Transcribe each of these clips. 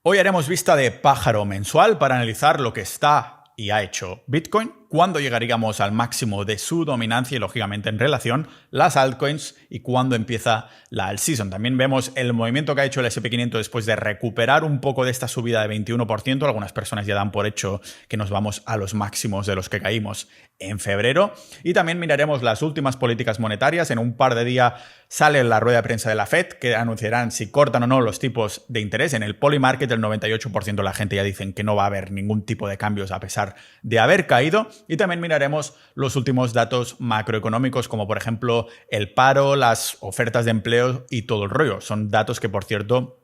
Hoy haremos vista de pájaro mensual para analizar lo que está y ha hecho Bitcoin, cuándo llegaríamos al máximo de su dominancia y, lógicamente, en relación las altcoins y cuándo empieza la alt season. También vemos el movimiento que ha hecho el S&P 500 después de recuperar un poco de esta subida de 21%. Algunas personas ya dan por hecho que nos vamos a los máximos de los que caímos en febrero. Y también miraremos las últimas políticas monetarias. En un par de días sale la rueda de prensa de la Fed, que anunciarán si cortan o no los tipos de interés. En el Polymarket el 98% de la gente ya dicen que no va a haber ningún tipo de cambios a pesar de haber caído. Y también miraremos los últimos datos macroeconómicos, como por ejemplo el paro, las ofertas de empleo y todo el rollo. Son datos que, por cierto,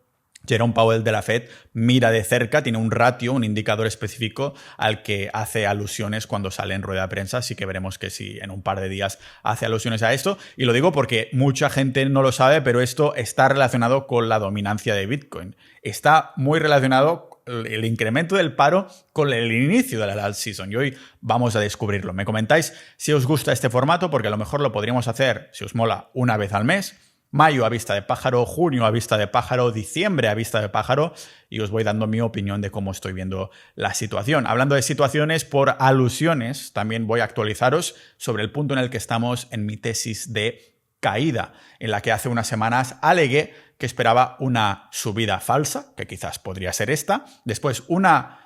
Jerome Powell de la Fed mira de cerca, tiene un ratio, un indicador específico al que hace alusiones cuando sale en rueda de prensa, así que veremos que si en un par de días hace alusiones a esto. Y lo digo porque mucha gente no lo sabe, pero esto está relacionado con la dominancia de Bitcoin. Está muy relacionado el incremento del paro con el inicio de la alt season, y hoy vamos a descubrirlo. Me comentáis si os gusta este formato, porque a lo mejor lo podríamos hacer, si os mola, una vez al mes. Mayo a vista de pájaro, junio a vista de pájaro, diciembre a vista de pájaro, y os voy dando mi opinión de cómo estoy viendo la situación. Hablando de situaciones por alusiones, también voy a actualizaros sobre el punto en el que estamos en mi tesis de caída, en la que hace unas semanas alegué que esperaba una subida falsa, que quizás podría ser esta, después una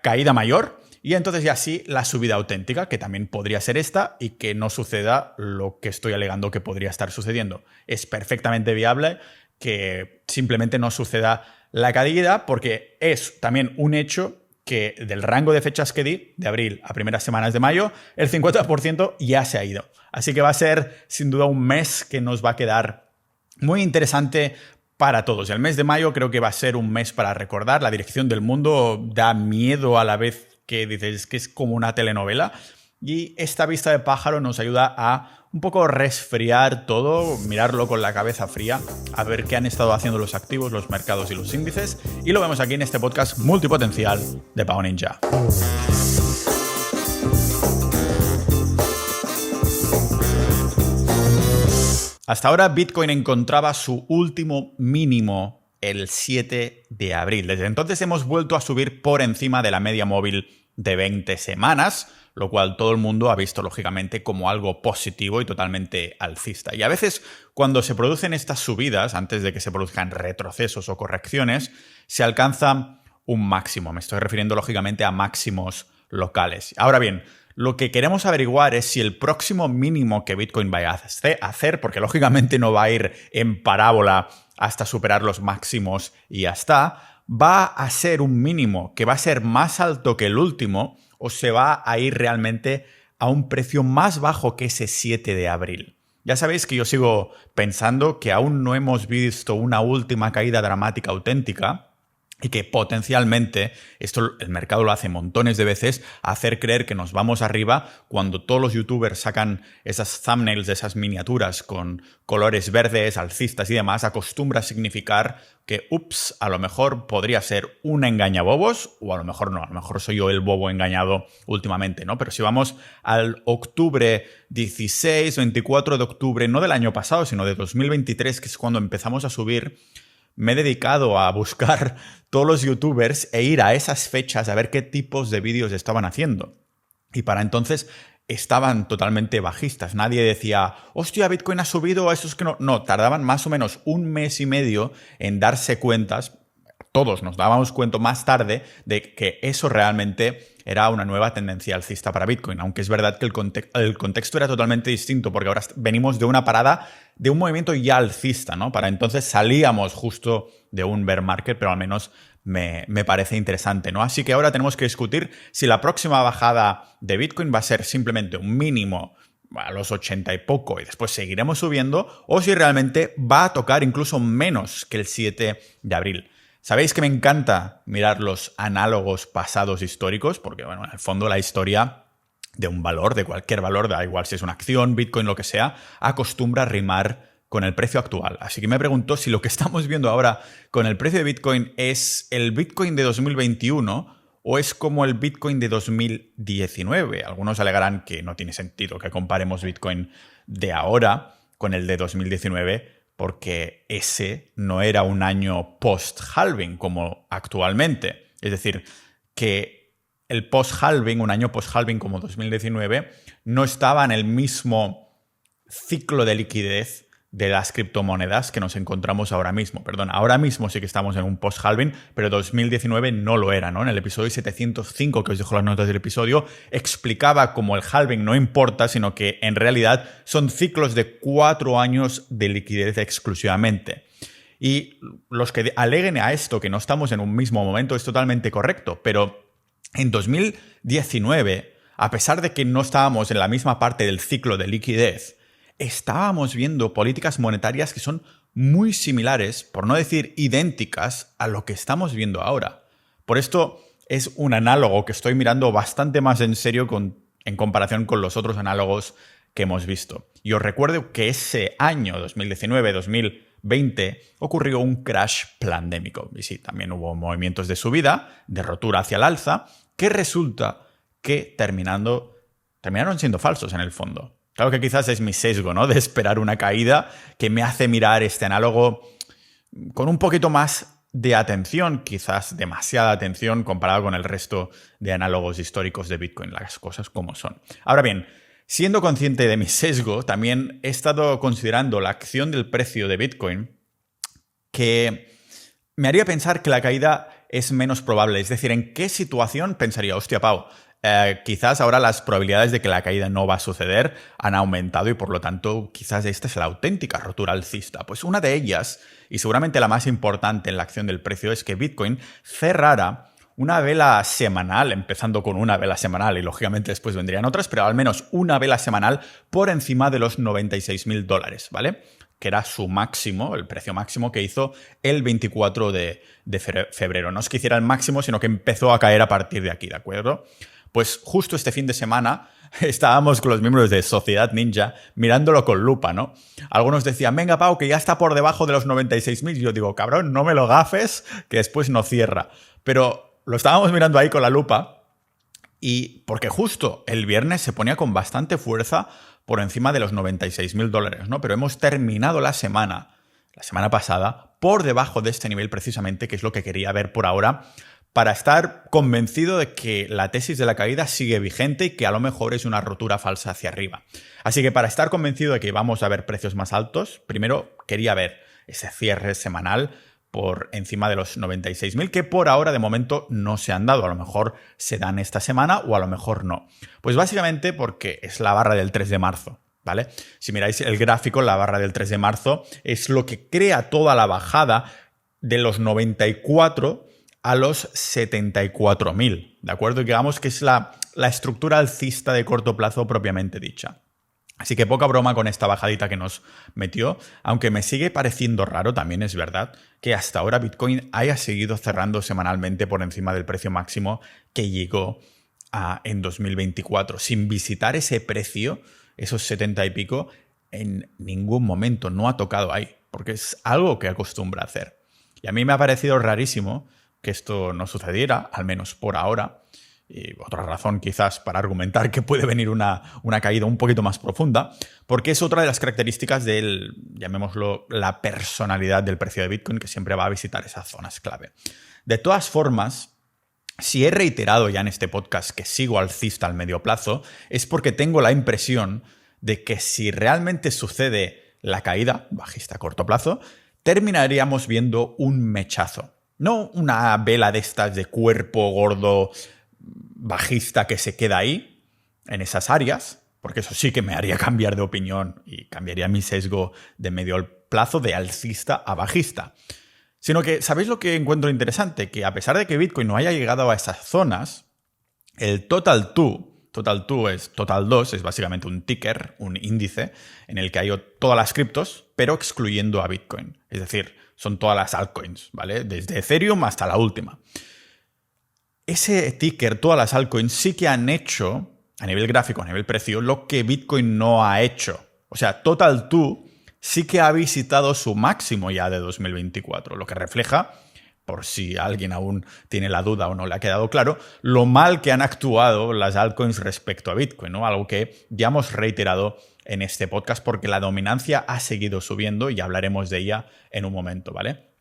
caída mayor, y entonces ya sí la subida auténtica, que también podría ser esta, y que no suceda lo que estoy alegando que podría estar sucediendo. Es perfectamente viable que simplemente no suceda la caída, porque es también un hecho que del rango de fechas que di, de abril a primeras semanas de mayo, el 50% ya se ha ido. Así que va a ser sin duda un mes que nos va a quedar muy interesante para todos. El mes de mayo creo que va a ser un mes para recordar. La dirección del mundo da miedo a la vez que dices que es como una telenovela. Y esta vista de pájaro nos ayuda a un poco resfriar todo, mirarlo con la cabeza fría, a ver qué han estado haciendo los activos, los mercados y los índices. Y lo vemos aquí en este podcast multipotencial de Pao Ninja. Hasta ahora Bitcoin encontraba su último mínimo el 7 de abril. Desde entonces hemos vuelto a subir por encima de la media móvil de 20 semanas, lo cual todo el mundo ha visto lógicamente como algo positivo y totalmente alcista. Y a veces cuando se producen estas subidas, antes de que se produzcan retrocesos o correcciones, se alcanza un máximo. Me estoy refiriendo lógicamente a máximos locales. Ahora bien, lo que queremos averiguar es si el próximo mínimo que Bitcoin vaya a hacer, porque lógicamente no va a ir en parábola hasta superar los máximos y ya está, va a ser un mínimo que va a ser más alto que el último o se va a ir realmente a un precio más bajo que ese 7 de abril. Ya sabéis que yo sigo pensando que aún no hemos visto una última caída dramática auténtica, y que potencialmente, esto el mercado lo hace montones de veces, hacer creer que nos vamos arriba cuando todos los youtubers sacan esas thumbnails, esas miniaturas con colores verdes, alcistas y demás, acostumbra a significar que, ups, a lo mejor podría ser una engañabobos, o a lo mejor no, a lo mejor soy yo el bobo engañado últimamente, ¿no? Pero si vamos al octubre 16, 24 de octubre, no del año pasado, sino de 2023, que es cuando empezamos a subir, me he dedicado a buscar todos los youtubers e ir a esas fechas a ver qué tipos de vídeos estaban haciendo. Y para entonces estaban totalmente bajistas. Nadie decía, hostia, Bitcoin ha subido, a esos que no. No, tardaban más o menos un mes y medio en darse cuentas. Todos nos dábamos cuenta más tarde de que eso realmente era una nueva tendencia alcista para Bitcoin, aunque es verdad que el contexto era totalmente distinto, porque ahora venimos de una parada de un movimiento ya alcista, ¿no? Para entonces salíamos justo de un bear market, pero al menos me parece interesante, ¿no? Así que ahora tenemos que discutir si la próxima bajada de Bitcoin va a ser simplemente un mínimo a los 80 y poco y después seguiremos subiendo, o si realmente va a tocar incluso menos que el 7 de abril. Sabéis que me encanta mirar los análogos pasados históricos, porque, bueno, en el fondo la historia de un valor, de cualquier valor, da igual si es una acción, Bitcoin, lo que sea, acostumbra a rimar con el precio actual. Así que me pregunto si lo que estamos viendo ahora con el precio de Bitcoin es el Bitcoin de 2021 o es como el Bitcoin de 2019. Algunos alegarán que no tiene sentido que comparemos Bitcoin de ahora con el de 2019, porque ese no era un año post-halving como actualmente. Es decir, que el post-halving, un año post-halving como 2019, no estaba en el mismo ciclo de liquidez de las criptomonedas que nos encontramos ahora mismo. Perdón, ahora mismo sí que estamos en un post-halving, pero 2019 no lo era, ¿no? En el episodio 705, que os dejo las notas del episodio, explicaba cómo el halving no importa, sino que en realidad son ciclos de 4 años de liquidez exclusivamente. Y los que aleguen a esto, que no estamos en un mismo momento, es totalmente correcto, pero en 2019, a pesar de que no estábamos en la misma parte del ciclo de liquidez, estábamos viendo políticas monetarias que son muy similares, por no decir idénticas, a lo que estamos viendo ahora. Por esto es un análogo que estoy mirando bastante más en serio en comparación con los otros análogos que hemos visto. Y os recuerdo que ese año, 2019-2020, ocurrió un crash pandémico. Y sí, también hubo movimientos de subida, de rotura hacia el alza, que resulta que terminaron siendo falsos en el fondo. Claro que quizás es mi sesgo, ¿no?, de esperar una caída que me hace mirar este análogo con un poquito más de atención, quizás demasiada atención comparado con el resto de análogos históricos de Bitcoin, las cosas como son. Ahora bien, siendo consciente de mi sesgo, también he estado considerando la acción del precio de Bitcoin que me haría pensar que la caída es menos probable. Es decir, ¿en qué situación pensaría, hostia, Pau, quizás ahora las probabilidades de que la caída no va a suceder han aumentado y por lo tanto quizás esta es la auténtica rotura alcista? Pues una de ellas, y seguramente la más importante en la acción del precio, es que Bitcoin cerrara una vela semanal, empezando con una vela semanal y lógicamente después vendrían otras, pero al menos una vela semanal por encima de los $96.000, ¿vale? Que era su máximo, el precio máximo que hizo el 24 de febrero. No es que hiciera el máximo, sino que empezó a caer a partir de aquí, ¿de acuerdo? Pues justo este fin de semana estábamos con los miembros de Sociedad Ninja mirándolo con lupa, ¿no? Algunos decían, venga, Pau, que ya está por debajo de los 96.000. Y yo digo, cabrón, no me lo gafes, que después no cierra. Pero lo estábamos mirando ahí con la lupa y porque justo el viernes se ponía con bastante fuerza por encima de los $96.000, ¿no? Pero hemos terminado la semana pasada, por debajo de este nivel precisamente, que es lo que quería ver por ahora, para estar convencido de que la tesis de la caída sigue vigente y que a lo mejor es una rotura falsa hacia arriba. Así que para estar convencido de que vamos a ver precios más altos, primero quería ver ese cierre semanal por encima de los 96.000, que por ahora de momento no se han dado. A lo mejor se dan esta semana o a lo mejor no. Pues básicamente porque es la barra del 3 de marzo, ¿vale? Si miráis el gráfico, la barra del 3 de marzo es lo que crea toda la bajada de los 94 a los 74.000, ¿de acuerdo? Y digamos que es la estructura alcista de corto plazo propiamente dicha. Así que poca broma con esta bajadita que nos metió, aunque me sigue pareciendo raro, también es verdad, que hasta ahora Bitcoin haya seguido cerrando semanalmente por encima del precio máximo que llegó en 2024, sin visitar ese precio, esos 70 y pico, en ningún momento, no ha tocado ahí, porque es algo que acostumbra a hacer. Y a mí me ha parecido rarísimo que esto no sucediera, al menos por ahora. Y otra razón quizás para argumentar que puede venir una caída un poquito más profunda, porque es otra de las características del, llamémoslo, la personalidad del precio de Bitcoin, que siempre va a visitar esas zonas clave. De todas formas, si he reiterado ya en este podcast que sigo alcista al medio plazo, es porque tengo la impresión de que si realmente sucede la caída bajista a corto plazo, terminaríamos viendo un mechazo. No una vela de estas de cuerpo gordo bajista que se queda ahí, en esas áreas, porque eso sí que me haría cambiar de opinión y cambiaría mi sesgo de medio plazo de alcista a bajista. Sino que, ¿sabéis lo que encuentro interesante? Que a pesar de que Bitcoin no haya llegado a esas zonas, el Total 2 es Total 2, es básicamente un ticker, un índice, en el que hay todas las criptos, pero excluyendo a Bitcoin. Es decir, son todas las altcoins, ¿vale? Desde Ethereum hasta la última. Ese ticker, todas las altcoins, sí que han hecho, a nivel gráfico, a nivel precio, lo que Bitcoin no ha hecho. O sea, Total 2 sí que ha visitado su máximo ya de 2024, lo que refleja, por si alguien aún tiene la duda o no le ha quedado claro, lo mal que han actuado las altcoins respecto a Bitcoin, ¿no? Algo que ya hemos reiterado en este podcast porque la dominancia ha seguido subiendo y hablaremos de ella en un momento, ¿vale?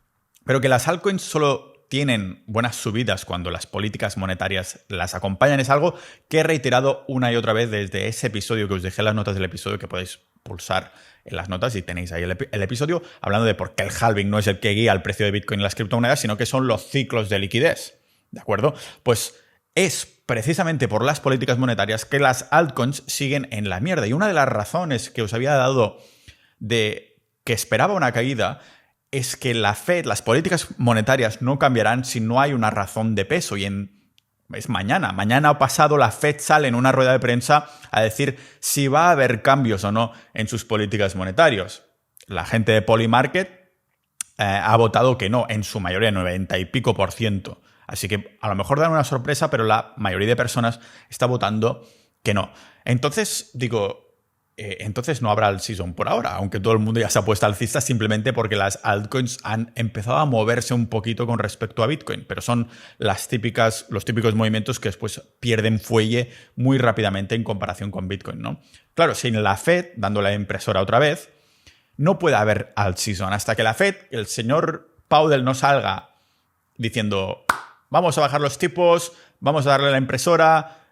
Pero que las altcoins solo tienen buenas subidas cuando las políticas monetarias las acompañan es algo que he reiterado una y otra vez desde ese episodio que os dejé en las notas del episodio, que podéis pulsar en las notas y tenéis ahí el episodio hablando de por qué el halving no es el que guía el precio de Bitcoin y las criptomonedas, sino que son los ciclos de liquidez, ¿de acuerdo? Pues es precisamente por las políticas monetarias que las altcoins siguen en la mierda. Y una de las razones que os había dado de que esperaba una caída es que la Fed, las políticas monetarias no cambiarán si no hay una razón de peso. Y es mañana o pasado la Fed sale en una rueda de prensa a decir si va a haber cambios o no en sus políticas monetarias. La gente de Polymarket ha votado que no, en su mayoría, 90 y pico %. Así que a lo mejor dan una sorpresa, pero la mayoría de personas está votando que no. Entonces, entonces no habrá alt season por ahora, aunque todo el mundo ya se ha puesto alcista simplemente porque las altcoins han empezado a moverse un poquito con respecto a Bitcoin, pero son los típicos movimientos que después pierden fuelle muy rápidamente en comparación con Bitcoin, ¿no? Claro, sin la Fed dando la impresora otra vez, no puede haber alt season hasta que la Fed, el señor Powell no salga diciendo vamos a bajar los tipos, vamos a darle la impresora,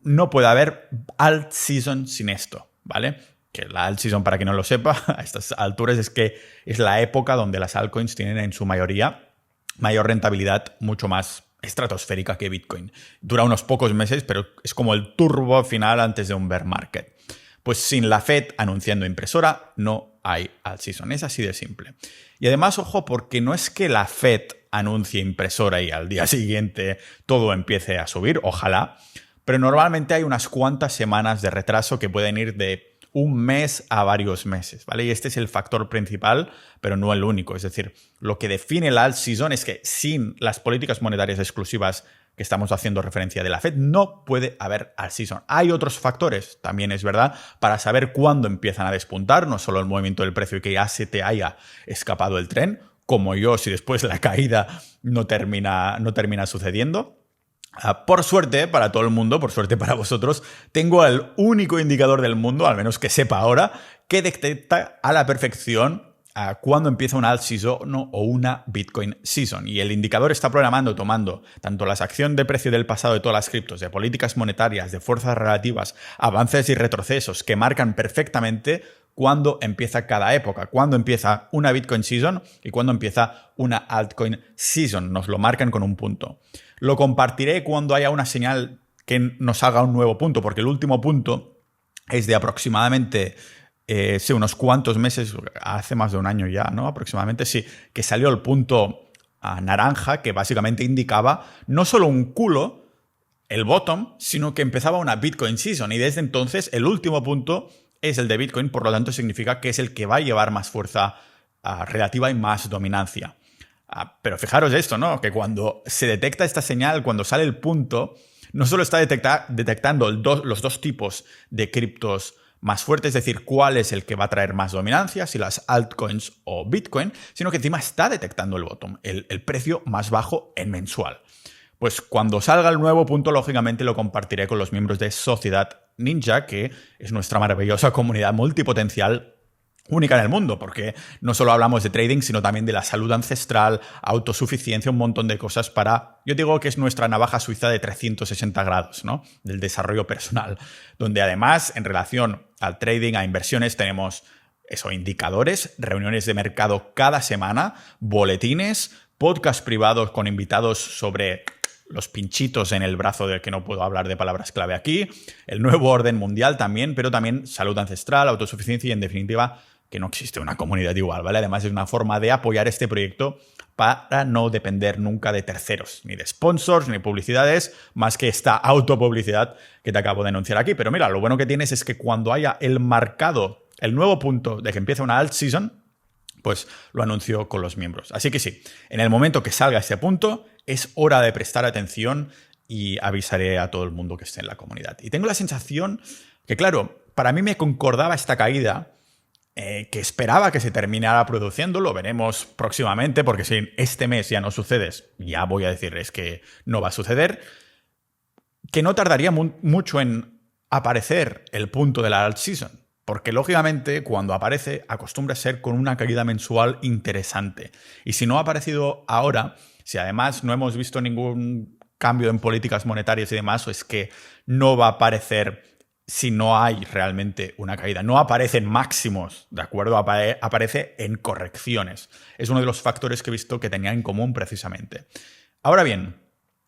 no puede haber alt season sin esto, ¿vale? Que la alt season, para quien no lo sepa, a estas alturas es que es la época donde las altcoins tienen en su mayoría mayor rentabilidad, mucho más estratosférica que Bitcoin. Dura unos pocos meses, pero es como el turbo final antes de un bear market. Pues sin la Fed anunciando impresora, no hay alt season. Es así de simple. Y además, ojo, porque no es que la Fed anuncie impresora y al día siguiente todo empiece a subir, ojalá, pero normalmente hay unas cuantas semanas de retraso que pueden ir de un mes a varios meses, ¿vale? Y este es el factor principal, pero no el único. Es decir, lo que define la alt season es que sin las políticas monetarias exclusivas que estamos haciendo referencia de la Fed, no puede haber alt season. Hay otros factores, también es verdad, para saber cuándo empiezan a despuntar, no solo el movimiento del precio y que ya se te haya escapado el tren, como yo, si después la caída no termina sucediendo. Por suerte para todo el mundo, por suerte para vosotros, tengo el único indicador del mundo, al menos que sepa ahora, que detecta a la perfección cuándo empieza una alt season o una Bitcoin season. Y el indicador está programando tomando tanto la acción de precio del pasado de todas las criptos, de políticas monetarias, de fuerzas relativas, avances y retrocesos que marcan perfectamente cuándo empieza cada época, cuándo empieza una Bitcoin season y cuándo empieza una altcoin season. Nos lo marcan con un punto. Lo compartiré cuando haya una señal que nos haga un nuevo punto, porque el último punto es de aproximadamente unos cuantos meses, hace más de un año ya, ¿no? Aproximadamente, sí, que salió el punto naranja, que básicamente indicaba no solo un culo, el bottom, sino que empezaba una Bitcoin season. Y desde entonces el último punto es el de Bitcoin, por lo tanto significa que es el que va a llevar más fuerza relativa y más dominancia. Pero fijaros esto, ¿no? Que cuando se detecta esta señal, cuando sale el punto, no solo está detectando los dos tipos de criptos más fuertes, es decir, cuál es el que va a traer más dominancia, si las altcoins o Bitcoin, sino que encima está detectando el bottom, el precio más bajo en mensual. Pues cuando salga el nuevo punto, lógicamente lo compartiré con los miembros de Sociedad Ninja, que es nuestra maravillosa comunidad multipotencial única en el mundo, porque no solo hablamos de trading, sino también de la salud ancestral, autosuficiencia, un montón de cosas para, yo digo que es nuestra navaja suiza de 360 grados, ¿no? Del desarrollo personal, donde además, en relación al trading, a inversiones, tenemos indicadores, reuniones de mercado cada semana, boletines, podcast privados con invitados sobre los pinchitos en el brazo del que no puedo hablar de palabras clave aquí, el nuevo orden mundial también, pero también salud ancestral, autosuficiencia y, en definitiva, que no existe una comunidad igual, ¿vale? Además, es una forma de apoyar este proyecto para no depender nunca de terceros, ni de sponsors, ni publicidades, más que esta autopublicidad que te acabo de anunciar aquí. Pero mira, lo bueno que tienes es que cuando haya el nuevo punto de que empieza una alt season, pues lo anuncio con los miembros. Así que sí, en el momento que salga ese punto, es hora de prestar atención y avisaré a todo el mundo que esté en la comunidad. Y tengo la sensación que, claro, para mí me concordaba esta caída, que esperaba que se terminara produciendo, lo veremos próximamente, porque si este mes ya no sucede, ya voy a decirles que no va a suceder, que no tardaría mucho en aparecer el punto de la alt season. Porque lógicamente cuando aparece acostumbra a ser con una caída mensual interesante. Y si no ha aparecido ahora, si además no hemos visto ningún cambio en políticas monetarias y demás, o es que no va a aparecer si no hay realmente una caída. No aparece en máximos, ¿de acuerdo? Aparece en correcciones. Es uno de los factores que he visto que tenía en común precisamente. Ahora bien,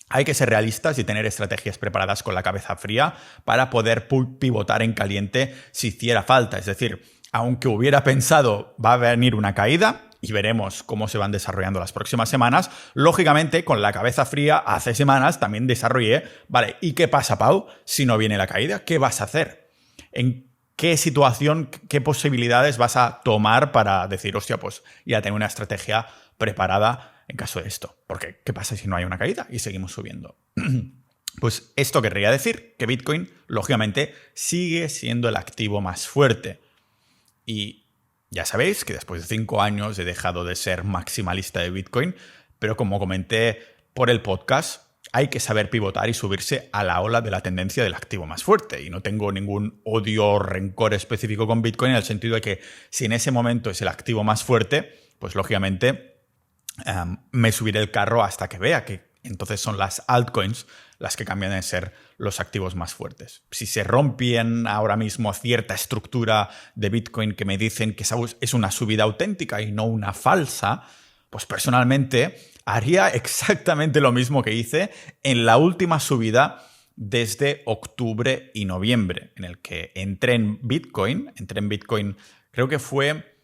hay que ser realistas y tener estrategias preparadas con la cabeza fría para poder pivotar en caliente si hiciera falta. Es decir, aunque hubiera pensado va a venir una caída y veremos cómo se van desarrollando las próximas semanas, lógicamente con la cabeza fría hace semanas también desarrollé, vale, ¿y qué pasa, Pau, si no viene la caída? ¿Qué vas a hacer? ¿En qué situación, qué posibilidades vas a tomar para decir, hostia, pues ya tengo una estrategia preparada en caso de esto? Porque, ¿qué pasa si no hay una caída y seguimos subiendo? Pues esto querría decir que Bitcoin, lógicamente, sigue siendo el activo más fuerte. Y ya sabéis que después de 5 años he dejado de ser maximalista de Bitcoin, pero como comenté por el podcast, hay que saber pivotar y subirse a la ola de la tendencia del activo más fuerte. Y no tengo ningún odio o rencor específico con Bitcoin en el sentido de que si en ese momento es el activo más fuerte, pues lógicamente me subiré el carro hasta que vea que entonces son las altcoins las que cambian de ser los activos más fuertes. Si se rompien ahora mismo cierta estructura de Bitcoin que me dicen que es una subida auténtica y no una falsa, pues personalmente haría exactamente lo mismo que hice en la última subida desde octubre y noviembre, en el que entré en Bitcoin, creo que fue...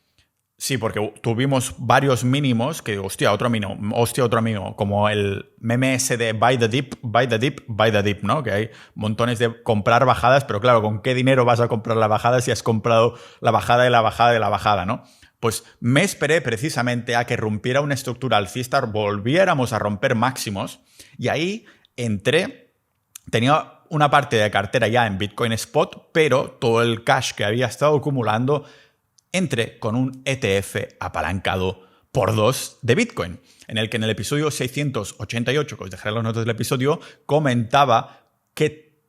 Sí, porque tuvimos varios mínimos que, hostia, otro mínimo, como el meme ese de buy the dip, buy the dip, buy the dip, ¿no? Que hay montones de comprar bajadas, pero claro, ¿con qué dinero vas a comprar la bajada si has comprado la bajada de la bajada de la bajada, ¿no? Pues me esperé precisamente a que rompiera una estructura alcista, volviéramos a romper máximos, y ahí entré, tenía una parte de cartera ya en Bitcoin Spot, pero todo el cash que había estado acumulando entré con un ETF apalancado por 2 de Bitcoin, en el que en el episodio 688, que os dejaré las notas del episodio, comentaba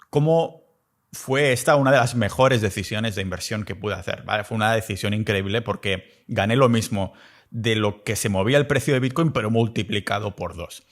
cómo fue esta una de las mejores decisiones de inversión que pude hacer, ¿vale? Fue una decisión increíble porque gané lo mismo de lo que se movía el precio de Bitcoin, pero multiplicado por 2.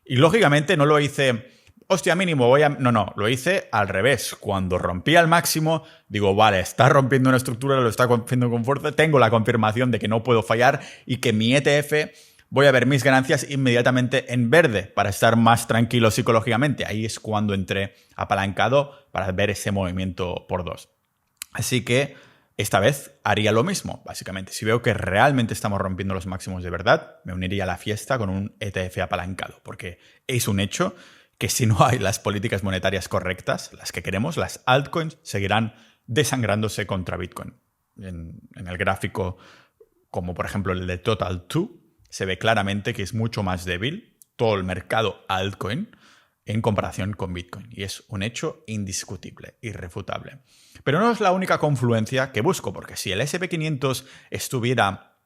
Y lógicamente no lo hice... Hostia, mínimo, No, lo hice al revés. Cuando rompí al máximo, digo, vale, está rompiendo una estructura, lo está rompiendo con fuerza, tengo la confirmación de que no puedo fallar y que mi ETF, voy a ver mis ganancias inmediatamente en verde para estar más tranquilo psicológicamente. Ahí es cuando entré apalancado para ver ese movimiento por 2. Así que esta vez haría lo mismo, básicamente. Si veo que realmente estamos rompiendo los máximos de verdad, me uniría a la fiesta con un ETF apalancado, porque es un hecho que si no hay las políticas monetarias correctas, las que queremos, las altcoins seguirán desangrándose contra Bitcoin. En el gráfico, como por ejemplo el de Total 2, se ve claramente que es mucho más débil todo el mercado altcoin en comparación con Bitcoin. Y es un hecho indiscutible, irrefutable. Pero no es la única confluencia que busco, porque si el S&P 500 estuviera,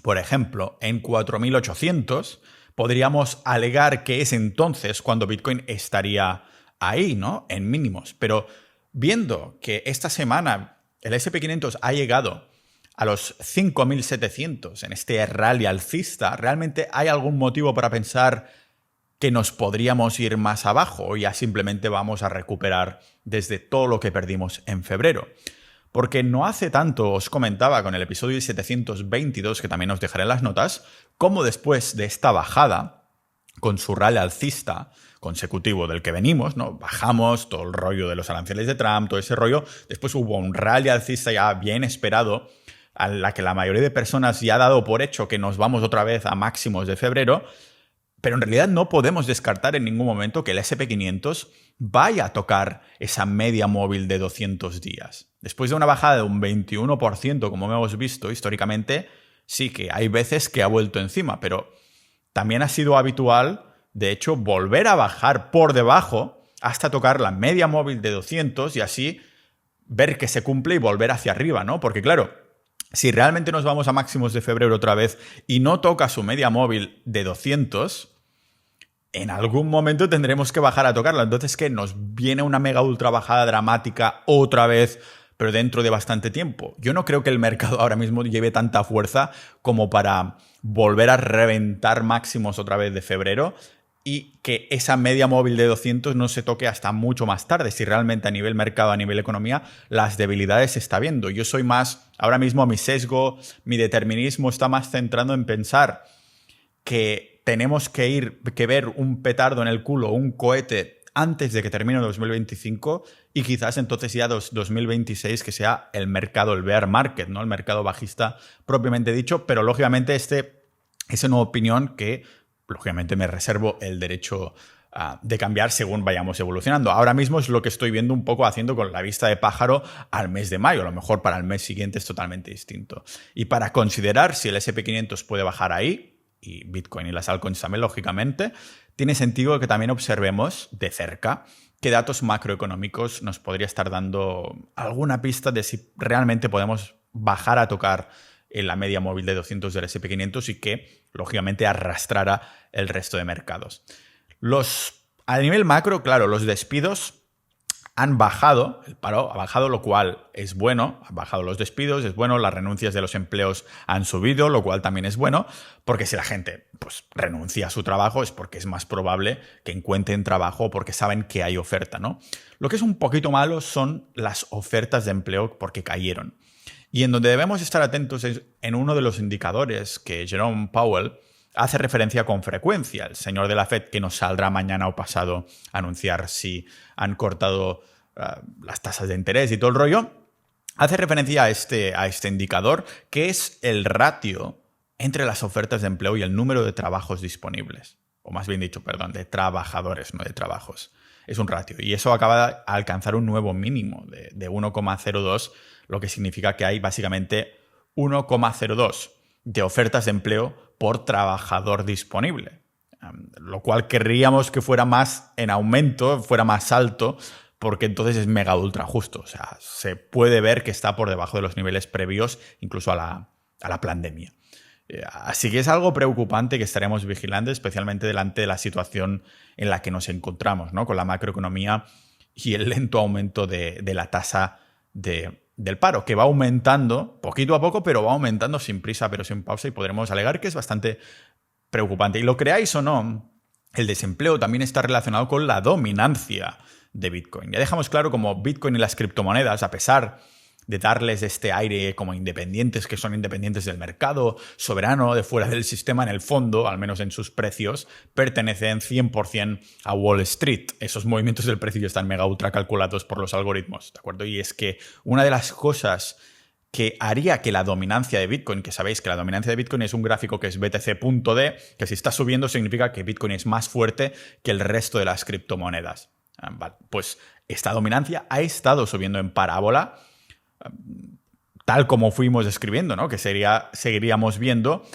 por ejemplo, en 4.800... podríamos alegar que es entonces cuando Bitcoin estaría ahí, ¿no? En mínimos. Pero viendo que esta semana el S&P 500 ha llegado a los 5.700 en este rally alcista, ¿realmente hay algún motivo para pensar que nos podríamos ir más abajo o ya simplemente vamos a recuperar desde todo lo que perdimos en febrero? Porque no hace tanto os comentaba con el episodio 722, que también os dejaré en las notas, cómo después de esta bajada, con su rally alcista consecutivo del que venimos, ¿no? Bajamos todo el rollo de los aranceles de Trump, todo ese rollo, después hubo un rally alcista ya bien esperado, a la que la mayoría de personas ya ha dado por hecho que nos vamos otra vez a máximos de febrero, pero en realidad no podemos descartar en ningún momento que el S&P 500 vaya a tocar esa media móvil de 200 días. Después de una bajada de un 21%, como hemos visto históricamente, sí que hay veces que ha vuelto encima, pero también ha sido habitual, de hecho, volver a bajar por debajo hasta tocar la media móvil de 200 y así ver que se cumple y volver hacia arriba, ¿no? Porque claro, si realmente nos vamos a máximos de febrero otra vez y no toca su media móvil de 200, en algún momento tendremos que bajar a tocarla. Entonces, ¿qué? ¿Nos viene una mega ultra bajada dramática otra vez pero dentro de bastante tiempo. Yo no creo que el mercado ahora mismo lleve tanta fuerza como para volver a reventar máximos otra vez de febrero y que esa media móvil de 200 no se toque hasta mucho más tarde, si realmente a nivel mercado, a nivel economía, las debilidades se está viendo. Yo soy más, ahora mismo mi sesgo, mi determinismo está más centrado en pensar que tenemos que ver un petardo en el culo, un cohete, antes de que termine 2025 y quizás entonces ya 2026 que sea el mercado, el bear market, ¿no? El mercado bajista propiamente dicho, pero lógicamente es una opinión que lógicamente me reservo el derecho de cambiar según vayamos evolucionando. Ahora mismo es lo que estoy viendo un poco haciendo con la vista de pájaro al mes de mayo. A lo mejor para el mes siguiente es totalmente distinto. Y para considerar si el S&P 500 puede bajar ahí, y Bitcoin y las altcoins también, lógicamente, tiene sentido que también observemos de cerca qué datos macroeconómicos nos podría estar dando alguna pista de si realmente podemos bajar a tocar en la media móvil de 200 del S&P 500 y que, lógicamente, arrastrara el resto de mercados. A nivel macro, claro, los despidos han bajado, el paro ha bajado, lo cual es bueno, han bajado los despidos, es bueno, las renuncias de los empleos han subido, lo cual también es bueno, porque si la gente pues, renuncia a su trabajo es porque es más probable que encuentren trabajo porque saben que hay oferta, ¿no? Lo que es un poquito malo son las ofertas de empleo porque cayeron. Y en donde debemos estar atentos es en uno de los indicadores que Jerome Powell hace referencia con frecuencia, el señor de la Fed que nos saldrá mañana o pasado a anunciar si han cortado las tasas de interés y todo el rollo, hace referencia a este indicador que es el ratio entre las ofertas de empleo y el número de trabajos disponibles. O más bien dicho, perdón, de trabajadores, no de trabajos. Es un ratio. Y eso acaba de alcanzar un nuevo mínimo de 1,02, lo que significa que hay básicamente 1,02 de ofertas de empleo por trabajador disponible. Lo cual querríamos que fuera más en aumento, fuera más alto, porque entonces es mega ultra justo. O sea, se puede ver que está por debajo de los niveles previos incluso a la pandemia. Así que es algo preocupante que estaremos vigilando, especialmente delante de la situación en la que nos encontramos, ¿no? Con la macroeconomía y el lento aumento de la tasa del paro, que va aumentando poquito a poco, pero va aumentando sin prisa, pero sin pausa, y podremos alegar que es bastante preocupante. Y lo creáis o no, el desempleo también está relacionado con la dominancia de Bitcoin. Ya dejamos claro cómo Bitcoin y las criptomonedas, a pesar de darles este aire como independientes, que son independientes del mercado, soberano, de fuera del sistema, en el fondo, al menos en sus precios, pertenecen 100% a Wall Street. Esos movimientos del precio están mega ultra calculados por los algoritmos, ¿de acuerdo? Y es que una de las cosas que haría que la dominancia de Bitcoin, que sabéis que la dominancia de Bitcoin es un gráfico que es BTC.D, que si está subiendo significa que Bitcoin es más fuerte que el resto de las criptomonedas. Vale, pues esta dominancia ha estado subiendo en parábola, tal como fuimos describiendo, ¿no? Que seguiríamos viendo,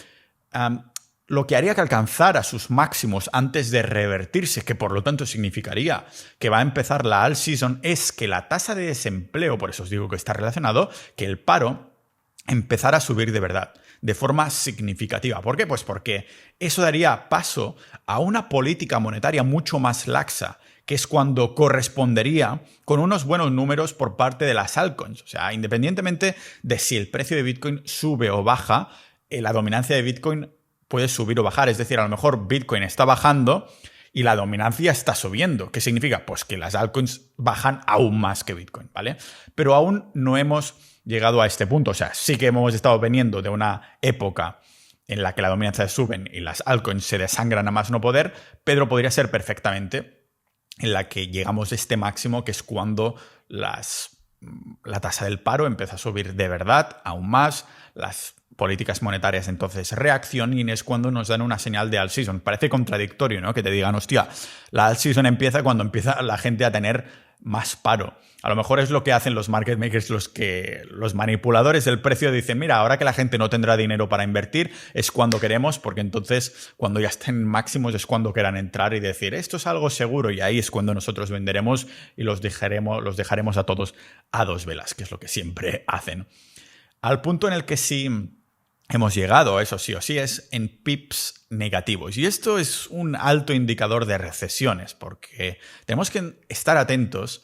lo que haría que alcanzara sus máximos antes de revertirse, que por lo tanto significaría que va a empezar la alt season, es que la tasa de desempleo, por eso os digo que está relacionado, que el paro empezara a subir de verdad, de forma significativa. ¿Por qué? Pues porque eso daría paso a una política monetaria mucho más laxa, que es cuando correspondería con unos buenos números por parte de las altcoins. O sea, independientemente de si el precio de Bitcoin sube o baja, la dominancia de Bitcoin puede subir o bajar. Es decir, a lo mejor Bitcoin está bajando y la dominancia está subiendo. ¿Qué significa? Pues que las altcoins bajan aún más que Bitcoin, ¿vale? Pero aún no hemos llegado a este punto. O sea, sí que hemos estado veniendo de una época en la que la dominancia suben y las altcoins se desangran a más no poder, pero podría ser perfectamente en la que llegamos a este máximo, que es cuando la tasa del paro empieza a subir de verdad, aún más, las políticas monetarias entonces reaccionan y es cuando nos dan una señal de alt season. Parece contradictorio, ¿no? Que te digan, hostia, la alt season empieza cuando empieza la gente a tener más paro. A lo mejor es lo que hacen los market makers, los manipuladores del precio dicen, mira, ahora que la gente no tendrá dinero para invertir, es cuando queremos, porque entonces cuando ya estén máximos es cuando quieran entrar y decir, esto es algo seguro, y ahí es cuando nosotros venderemos y los dejaremos a todos a dos velas, que es lo que siempre hacen. Al punto en el que sí hemos llegado, eso sí o sí, es en pips negativos. Y esto es un alto indicador de recesiones, porque tenemos que estar atentos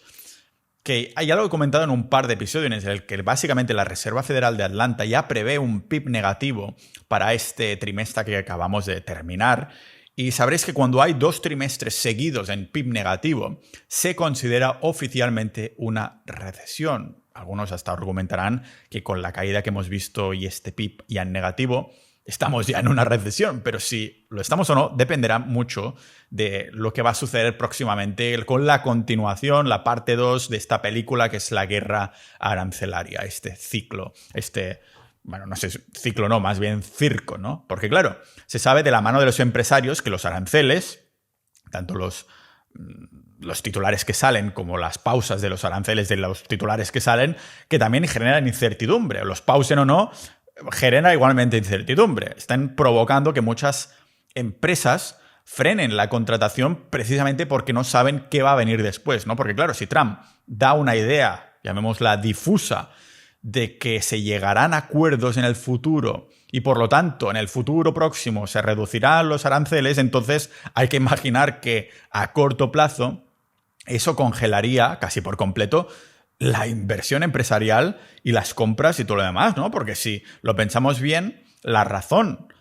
que ya lo he comentado en un par de episodios en el que básicamente la Reserva Federal de Atlanta ya prevé un PIB negativo para este trimestre que acabamos de terminar. Y sabréis que cuando hay 2 trimestres seguidos en PIB negativo, se considera oficialmente una recesión. Algunos hasta argumentarán que con la caída que hemos visto y este PIB ya en negativo, estamos ya en una recesión, pero si lo estamos o no dependerá mucho de lo que va a suceder próximamente con la continuación, la parte 2 de esta película que es la guerra arancelaria, este ciclo, bueno, no sé, ciclo no, más bien circo, ¿no? Porque claro, se sabe de la mano de los empresarios que los aranceles, tanto los titulares que salen como las pausas de los aranceles de los titulares que salen, que también generan incertidumbre. Los pausen o no, genera igualmente incertidumbre. Están provocando que muchas empresas frenen la contratación precisamente porque no saben qué va a venir después, ¿no? Porque claro, si Trump da una idea, llamémosla difusa, de que se llegarán a acuerdos en el futuro y por lo tanto en el futuro próximo se reducirán los aranceles, entonces hay que imaginar que a corto plazo eso congelaría casi por completo la inversión empresarial y las compras y todo lo demás, ¿no? Porque si lo pensamos bien, la razón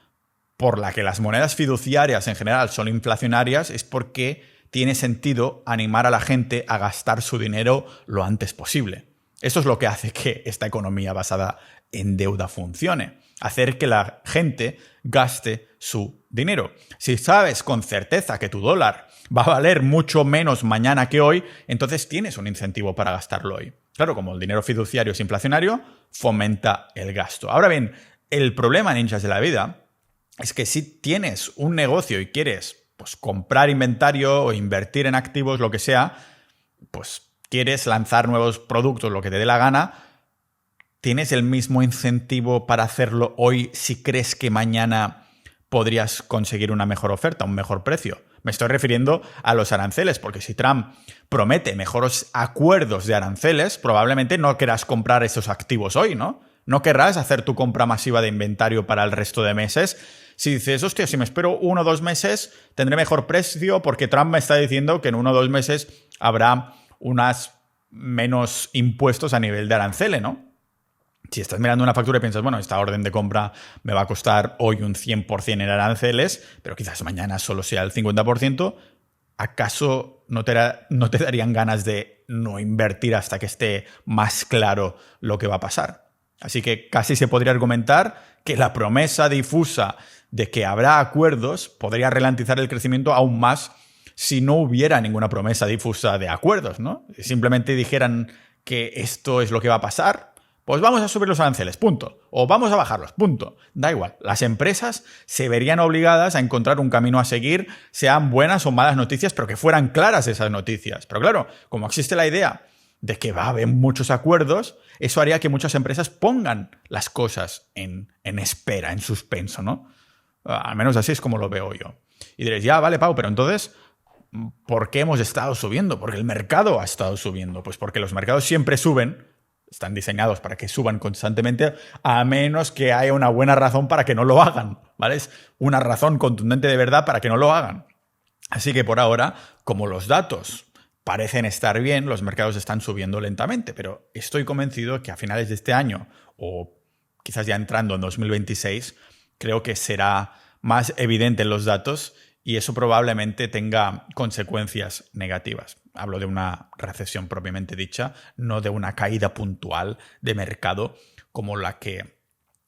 por la que las monedas fiduciarias en general son inflacionarias es porque tiene sentido animar a la gente a gastar su dinero lo antes posible. Eso es lo que hace que esta economía basada en deuda funcione. Hacer que la gente gaste su dinero. Si sabes con certeza que tu dólar va a valer mucho menos mañana que hoy, entonces tienes un incentivo para gastarlo hoy. Claro, como el dinero fiduciario es inflacionario, fomenta el gasto. Ahora bien, el problema, ninjas de la vida, es que si tienes un negocio y quieres pues, comprar inventario o invertir en activos, lo que sea, pues quieres lanzar nuevos productos, lo que te dé la gana, ¿tienes el mismo incentivo para hacerlo hoy si crees que mañana podrías conseguir una mejor oferta, un mejor precio? Me estoy refiriendo a los aranceles, porque si Trump promete mejores acuerdos de aranceles, probablemente no querrás comprar esos activos hoy, ¿no? No querrás hacer tu compra masiva de inventario para el resto de meses. Si dices, hostia, si me espero 1 o 2 meses, tendré mejor precio porque Trump me está diciendo que en 1 o 2 meses habrá unas menos impuestos a nivel de aranceles, ¿no? Si estás mirando una factura y piensas, bueno, esta orden de compra me va a costar hoy un 100% en aranceles, pero quizás mañana solo sea el 50%, ¿acaso no te darían ganas de no invertir hasta que esté más claro lo que va a pasar? Así que casi se podría argumentar que la promesa difusa de que habrá acuerdos podría ralentizar el crecimiento aún más si no hubiera ninguna promesa difusa de acuerdos, ¿no? Si simplemente dijeran que esto es lo que va a pasar, pues vamos a subir los aranceles, punto. O vamos a bajarlos, punto. Da igual. Las empresas se verían obligadas a encontrar un camino a seguir, sean buenas o malas noticias, pero que fueran claras esas noticias. Pero claro, como existe la idea de que va a haber muchos acuerdos, eso haría que muchas empresas pongan las cosas en espera, en suspenso, ¿no? Al menos así es como lo veo yo. Y diréis, ya, vale, Pau, pero entonces, ¿por qué hemos estado subiendo? Porque el mercado ha estado subiendo. Pues porque los mercados siempre suben, están diseñados para que suban constantemente, a menos que haya una buena razón para que no lo hagan, ¿vale? Es una razón contundente de verdad para que no lo hagan. Así que por ahora, como los datos parecen estar bien, los mercados están subiendo lentamente, pero estoy convencido que a finales de este año, o quizás ya entrando en 2026, creo que será más evidente en los datos y eso probablemente tenga consecuencias negativas. Hablo de una recesión propiamente dicha, no de una caída puntual de mercado como la que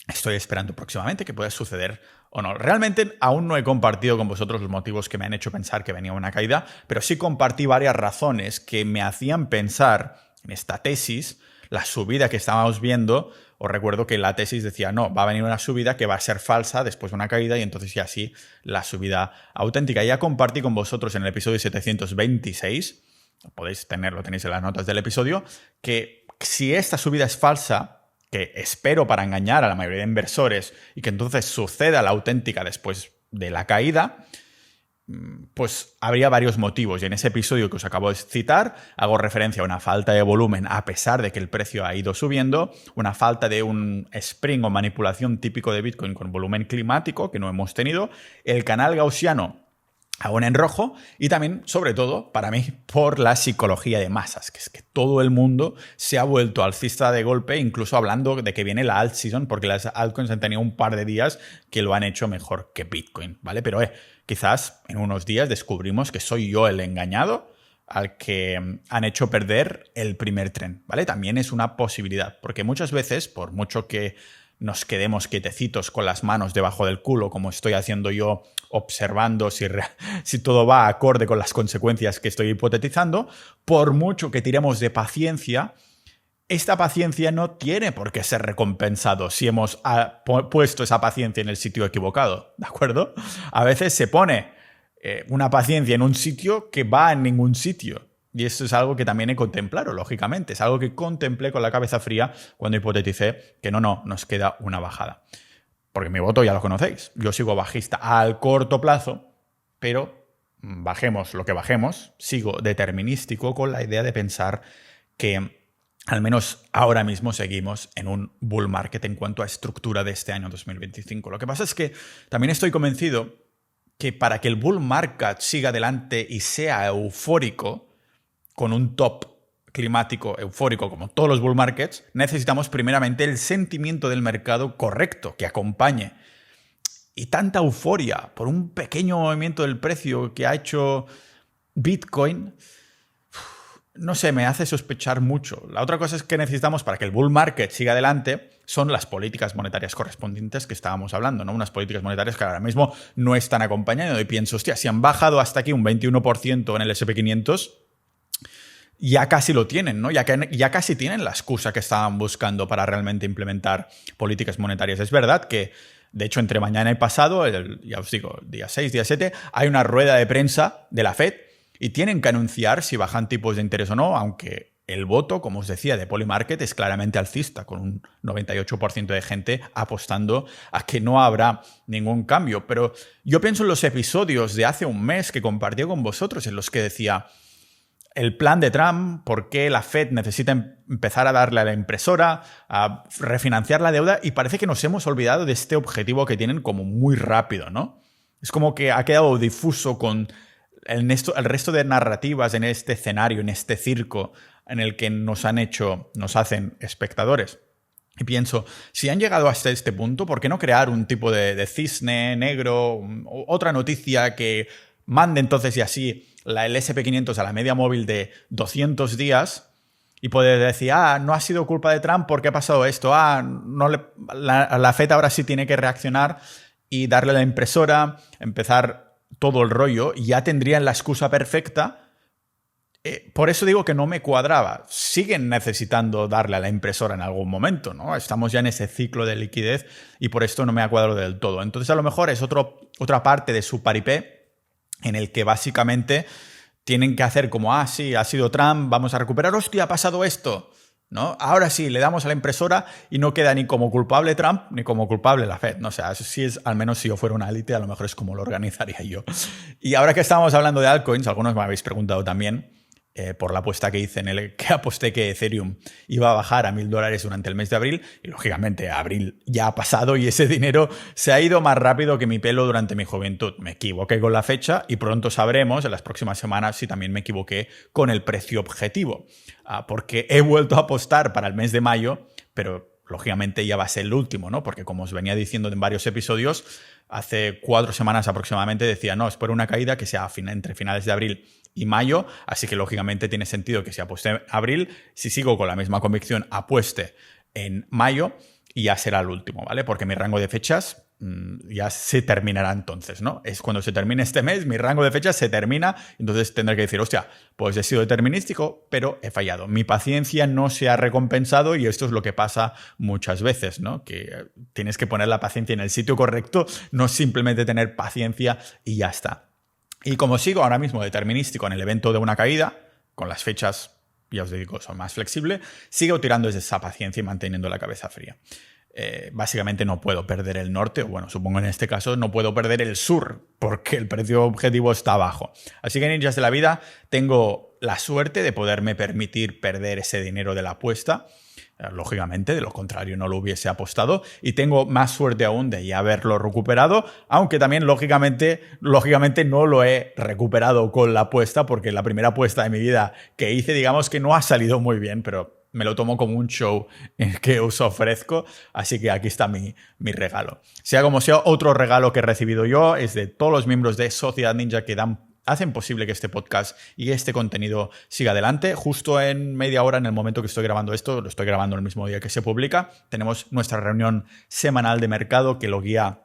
estoy esperando próximamente, que puede suceder o no. Realmente aún no he compartido con vosotros los motivos que me han hecho pensar que venía una caída, pero sí compartí varias razones que me hacían pensar en esta tesis, la subida que estábamos viendo. Os recuerdo que la tesis decía, no, va a venir una subida que va a ser falsa, después una caída y entonces ya sí la subida auténtica. Ya compartí con vosotros en el episodio 726, podéis tenerlo, tenéis en las notas del episodio, que si esta subida es falsa, que espero para engañar a la mayoría de inversores y que entonces suceda la auténtica después de la caída, pues habría varios motivos. Y en ese episodio que os acabo de citar, hago referencia a una falta de volumen a pesar de que el precio ha ido subiendo, una falta de un spring o manipulación típico de Bitcoin con volumen climático que no hemos tenido, el canal gaussiano aún en rojo, y también, sobre todo, para mí, por la psicología de masas, que es que todo el mundo se ha vuelto alcista de golpe, incluso hablando de que viene la alt season, porque las altcoins han tenido un par de días que lo han hecho mejor que Bitcoin, ¿vale? Pero quizás en unos días descubrimos que soy yo el engañado al que han hecho perder el primer tren, ¿vale? También es una posibilidad, porque muchas veces, por mucho que nos quedemos quietecitos con las manos debajo del culo, como estoy haciendo yo, observando si todo va acorde con las consecuencias que estoy hipotetizando, por mucho que tiremos de paciencia, esta paciencia no tiene por qué ser recompensado si hemos puesto esa paciencia en el sitio equivocado, ¿de acuerdo? A veces se pone una paciencia en un sitio que va en ningún sitio. Y esto es algo que también he contemplado, lógicamente. Es algo que contemplé con la cabeza fría cuando hipoteticé que nos queda una bajada. Porque mi voto ya lo conocéis. Yo sigo bajista al corto plazo, pero bajemos lo que bajemos, sigo determinístico con la idea de pensar que al menos ahora mismo seguimos en un bull market en cuanto a estructura de este año 2025. Lo que pasa es que también estoy convencido que para que el bull market siga adelante y sea eufórico, con un top climático eufórico como todos los bull markets, necesitamos primeramente el sentimiento del mercado correcto que acompañe. Y tanta euforia por un pequeño movimiento del precio que ha hecho Bitcoin, no sé, me hace sospechar mucho. La otra cosa es que necesitamos para que el bull market siga adelante son las políticas monetarias correspondientes que estábamos hablando, ¿no? Unas políticas monetarias que ahora mismo no están acompañando. Y pienso, hostia, si han bajado hasta aquí un 21% en el S&P 500... ya casi lo tienen, ¿no? Ya casi tienen la excusa que estaban buscando para realmente implementar políticas monetarias. Es verdad que, de hecho, entre mañana y pasado, ya os digo, día 6, día 7, hay una rueda de prensa de la Fed y tienen que anunciar si bajan tipos de interés o no, aunque el voto, como os decía, de Polymarket es claramente alcista, con un 98% de gente apostando a que no habrá ningún cambio. Pero yo pienso en los episodios de hace un mes que compartí con vosotros, en los que decía... el plan de Trump, por qué la Fed necesita empezar a darle a la impresora, a refinanciar la deuda, y parece que nos hemos olvidado de este objetivo que tienen como muy rápido, ¿no? Es como que ha quedado difuso con el resto de narrativas en este escenario, en este circo en el que nos hacen espectadores. Y pienso, si han llegado hasta este punto, ¿por qué no crear un tipo de cisne negro, otra noticia que mande entonces y así el S&P 500 a la media móvil de 200 días y poder decir, no ha sido culpa de Trump porque ha pasado esto, la Fed ahora sí tiene que reaccionar y darle a la impresora, empezar todo el rollo, y ya tendrían la excusa perfecta. Por eso digo que no me cuadraba. Siguen necesitando darle a la impresora en algún momento, ¿no? Estamos ya en ese ciclo de liquidez y por esto no me ha cuadrado del todo. Entonces a lo mejor es otra parte de su paripé en el que básicamente tienen que hacer como, sí, ha sido Trump, vamos a recuperar, hostia, ha pasado esto, ¿no? Ahora sí, le damos a la impresora y no queda ni como culpable Trump ni como culpable la Fed, ¿no? O sea, eso sí es, al menos si yo fuera una élite, a lo mejor es como lo organizaría yo. Y ahora que estamos hablando de altcoins, algunos me habéis preguntado también, por la apuesta que hice en el que aposté que Ethereum iba a bajar a $1.000 durante el mes de abril, y lógicamente abril ya ha pasado y ese dinero se ha ido más rápido que mi pelo durante mi juventud. Me equivoqué con la fecha y pronto sabremos en las próximas semanas si también me equivoqué con el precio objetivo, porque he vuelto a apostar para el mes de mayo, pero lógicamente ya va a ser el último, ¿no? Porque como os venía diciendo en varios episodios, hace 4 semanas aproximadamente decía, no, espero una caída que sea entre finales de abril y mayo, así que lógicamente tiene sentido que si apueste en abril, si sigo con la misma convicción, apueste en mayo y ya será el último, ¿vale? Porque mi rango de fechas ya se terminará entonces, ¿no? Es cuando se termine este mes, mi rango de fechas se termina, entonces tendré que decir, hostia, pues he sido determinístico, pero he fallado. Mi paciencia no se ha recompensado y esto es lo que pasa muchas veces, ¿no? Que tienes que poner la paciencia en el sitio correcto, no simplemente tener paciencia y ya está. Y como sigo ahora mismo determinístico en el evento de una caída, con las fechas, ya os digo, son más flexibles, sigo tirando desde esa paciencia y manteniendo la cabeza fría. Básicamente no puedo perder el norte, o bueno, supongo en este caso no puedo perder el sur, porque el precio objetivo está bajo. Así que, ninjas de la vida, tengo la suerte de poderme permitir perder ese dinero de la apuesta. lógicamente, de lo contrario no lo hubiese apostado, y tengo más suerte aún de ya haberlo recuperado, aunque también lógicamente no lo he recuperado con la apuesta, porque la primera apuesta de mi vida que hice, digamos que no ha salido muy bien, pero me lo tomo como un show que os ofrezco, así que aquí está mi regalo. Sea como sea, otro regalo que he recibido yo es de todos los miembros de Sociedad Ninja que hacen posible que este podcast y este contenido siga adelante. Justo en media hora, en el momento que estoy grabando esto, lo estoy grabando el mismo día que se publica, tenemos nuestra reunión semanal de mercado que lo guía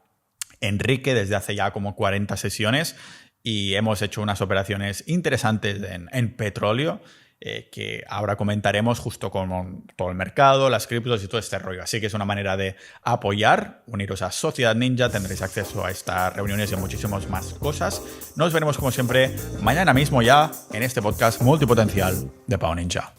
Enrique desde hace ya como 40 sesiones y hemos hecho unas operaciones interesantes en petróleo que ahora comentaremos justo con todo el mercado, las criptos y todo este rollo. Así que es una manera de apoyar, uniros a Sociedad Ninja, tendréis acceso a estas reuniones y a muchísimas más cosas. Nos veremos como siempre mañana mismo ya en este podcast multipotencial de Pau Ninja.